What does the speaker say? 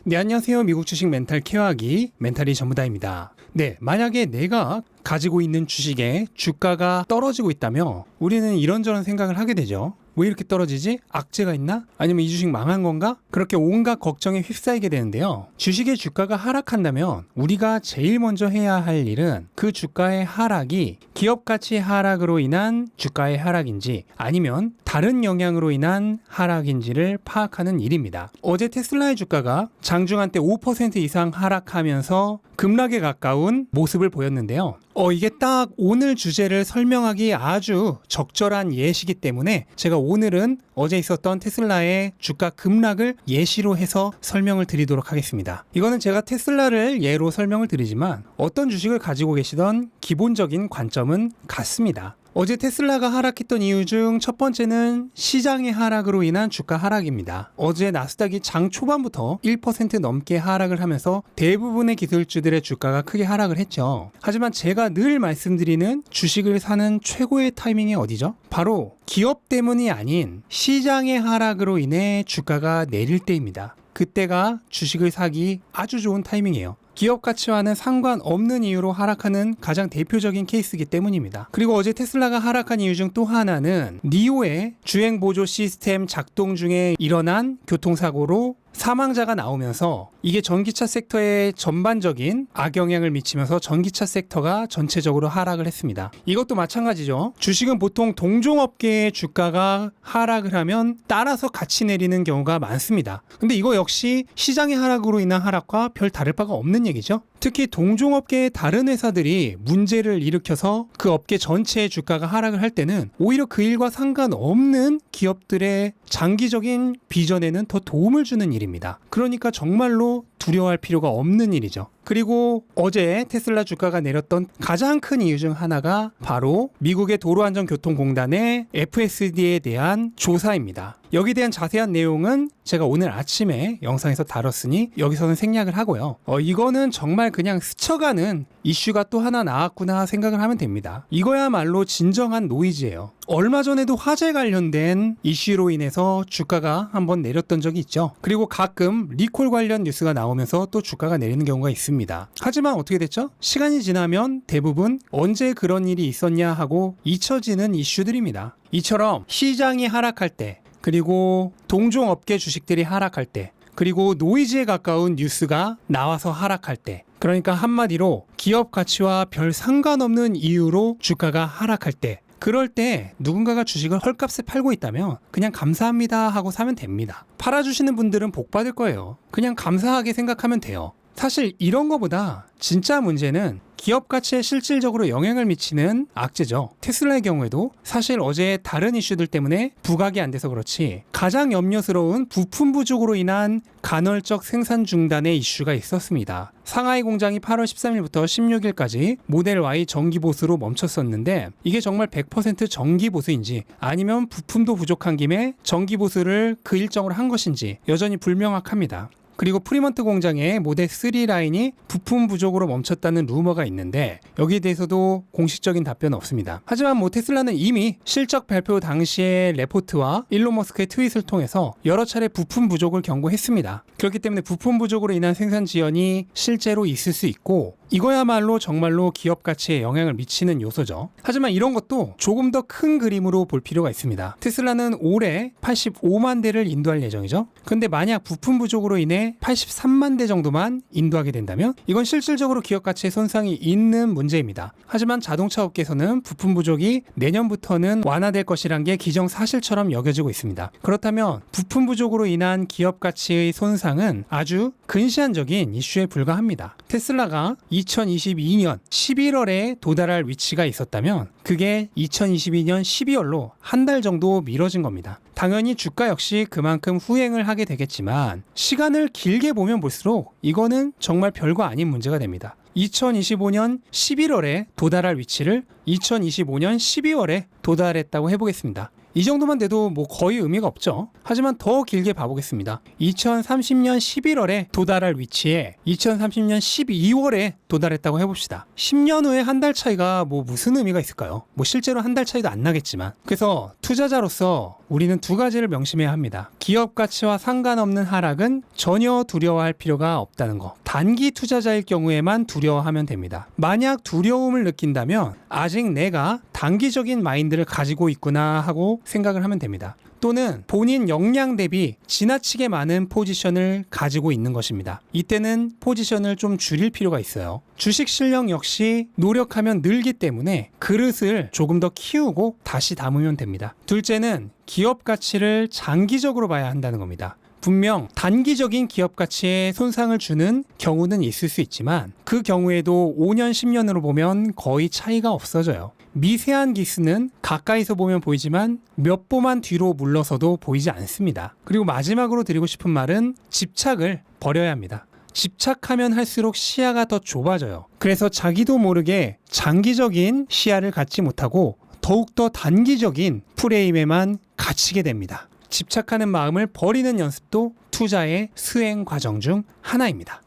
네, 안녕하세요. 미국 주식 멘탈 케어하기 멘탈이 전부다입니다. 네, 만약에 내가 가지고 있는 주식의 주가가 떨어지고 있다며 우리는 이런저런 생각을 하게 되죠. 왜 이렇게 떨어지지? 악재가 있나? 아니면 이 주식 망한 건가? 그렇게 온갖 걱정에 휩싸이게 되는데요. 주식의 주가가 하락한다면 우리가 제일 먼저 해야 할 일은 그 주가의 하락이 기업 가치 하락으로 인한 주가의 하락인지 아니면 다른 영향으로 인한 하락인지를 파악하는 일입니다. 어제 테슬라의 주가가 장중한 때 5% 이상 하락하면서 급락에 가까운 모습을 보였는데요. 이게 딱 오늘 주제를 설명하기 아주 적절한 예시이기 때문에 제가 오늘은 어제 있었던 테슬라의 주가 급락을 예시로 해서 설명을 드리도록 하겠습니다. 이거는 제가 테슬라를 예로 설명을 드리지만 어떤 주식을 가지고 계시던 기본적인 관점은 같습니다. 어제 테슬라가 하락했던 이유 중 첫 번째는 시장의 하락으로 인한 주가 하락입니다. 어제 나스닥이 장 초반부터 1% 넘게 하락을 하면서 대부분의 기술주들의 주가가 크게 하락을 했죠. 하지만 제가 늘 말씀드리는 주식을 사는 최고의 타이밍이 어디죠? 바로 기업 때문이 아닌 시장의 하락으로 인해 주가가 내릴 때입니다. 그때가 주식을 사기 아주 좋은 타이밍이에요. 기업 가치와는 상관없는 이유로 하락하는 가장 대표적인 케이스이기 때문입니다. 그리고 어제 테슬라가 하락한 이유 중 또 하나는 니오의 주행 보조 시스템 작동 중에 일어난 교통사고로 사망자가 나오면서 이게 전기차 섹터에 전반적인 악영향을 미치면서 전기차 섹터가 전체적으로 하락을 했습니다. 이것도 마찬가지죠. 주식은 보통 동종업계의 주가가 하락을 하면 따라서 같이 내리는 경우가 많습니다. 근데 이거 역시 시장의 하락으로 인한 하락과 별 다를 바가 없는 얘기죠. 특히 동종업계의 다른 회사들이 문제를 일으켜서 그 업계 전체의 주가가 하락을 할 때는 오히려 그 일과 상관없는 기업들의 장기적인 비전에는 더 도움을 주는 일입니다. 그러니까 정말로 두려워할 필요가 없는 일이죠. 그리고 어제 테슬라 주가가 내렸던 가장 큰 이유 중 하나가 바로 미국의 도로안전교통공단의 FSD에 대한 조사입니다. 여기에 대한 자세한 내용은 제가 오늘 아침에 영상에서 다뤘으니 여기서는 생략을 하고요. 이거는 정말 그냥 스쳐가는 이슈가 또 하나 나왔구나 생각을 하면 됩니다. 이거야말로 진정한 노이즈예요. 얼마 전에도 화재 관련된 이슈로 인해서 주가가 한번 내렸던 적이 있죠. 그리고 가끔 리콜 관련 뉴스가 나오면서 또 주가가 내리는 경우가 있습니다. 하지만 어떻게 됐죠? 시간이 지나면 대부분 언제 그런 일이 있었냐 하고 잊혀지는 이슈들입니다. 이처럼 시장이 하락할 때, 그리고 동종업계 주식들이 하락할 때, 그리고 노이즈에 가까운 뉴스가 나와서 하락할 때, 그러니까 한마디로 기업 가치와 별 상관없는 이유로 주가가 하락할 때, 그럴 때 누군가가 주식을 헐값에 팔고 있다면 그냥 감사합니다 하고 사면 됩니다. 팔아주시는 분들은 복 받을 거예요. 그냥 감사하게 생각하면 돼요. 사실 이런 거보다 진짜 문제는 기업 가치에 실질적으로 영향을 미치는 악재죠. 테슬라의 경우에도 사실 어제 다른 이슈들 때문에 부각이 안 돼서 그렇지 가장 염려스러운 부품 부족으로 인한 간헐적 생산 중단의 이슈가 있었습니다. 상하이 공장이 8월 13일부터 16일까지 모델 Y 정기 보수로 멈췄었는데 이게 정말 100% 정기 보수인지 아니면 부품도 부족한 김에 정기 보수를 그 일정으로 한 것인지 여전히 불명확합니다. 그리고 프리먼트 공장의 모델 3 라인이 부품 부족으로 멈췄다는 루머가 있는데 여기에 대해서도 공식적인 답변은 없습니다. 하지만 테슬라는 이미 실적 발표 당시의 레포트와 일론 머스크의 트윗을 통해서 여러 차례 부품 부족을 경고했습니다. 그렇기 때문에 부품 부족으로 인한 생산 지연이 실제로 있을 수 있고 이거야말로 정말로 기업 가치에 영향을 미치는 요소죠. 하지만 이런 것도 조금 더 큰 그림으로 볼 필요가 있습니다. 테슬라는 올해 85만 대를 인도할 예정이죠. 근데 만약 부품 부족으로 인해 83만 대 정도만 인도하게 된다면 이건 실질적으로 기업 가치에 손상이 있는 문제입니다. 하지만 자동차 업계에서는 부품 부족이 내년부터는 완화될 것이란 게 기정사실처럼 여겨지고 있습니다. 그렇다면 부품 부족으로 인한 기업 가치의 손상은 아주 근시안적인 이슈에 불과합니다. 테슬라가 2022년 11월에 도달할 위치가 있었다면 그게 2022년 12월로 한 달 정도 미뤄진 겁니다. 당연히 주가 역시 그만큼 후행을 하게 되겠지만 시간을 길게 보면 볼수록 이거는 정말 별거 아닌 문제가 됩니다. 2025년 11월에 도달할 위치를 2025년 12월에 도달했다고 해보겠습니다. 이 정도만 돼도 뭐 거의 의미가 없죠. 하지만 더 길게 봐보겠습니다. 2030년 11월에 도달할 위치에 2030년 12월에 도달했다고 해봅시다. 10년 후에 한 달 차이가 뭐 무슨 의미가 있을까요? 뭐 실제로 한 달 차이도 안 나겠지만. 그래서 투자자로서 우리는 두 가지를 명심해야 합니다. 기업 가치와 상관없는 하락은 전혀 두려워할 필요가 없다는 거. 단기 투자자일 경우에만 두려워하면 됩니다. 만약 두려움을 느낀다면 아직 내가 단기적인 마인드를 가지고 있구나 하고 생각을 하면 됩니다. 또는 본인 역량 대비 지나치게 많은 포지션을 가지고 있는 것입니다. 이때는 포지션을 좀 줄일 필요가 있어요. 주식 실력 역시 노력하면 늘기 때문에 그릇을 조금 더 키우고 다시 담으면 됩니다. 둘째는 기업 가치를 장기적으로 봐야 한다는 겁니다. 분명 단기적인 기업 가치에 손상을 주는 경우는 있을 수 있지만 그 경우에도 5년, 10년으로 보면 거의 차이가 없어져요. 미세한 기스는 가까이서 보면 보이지만 몇 보만 뒤로 물러서도 보이지 않습니다. 그리고 마지막으로 드리고 싶은 말은 집착을 버려야 합니다. 집착하면 할수록 시야가 더 좁아져요. 그래서 자기도 모르게 장기적인 시야를 갖지 못하고 더욱더 단기적인 프레임에만 갇히게 됩니다. 집착하는 마음을 버리는 연습도 투자의 수행 과정 중 하나입니다.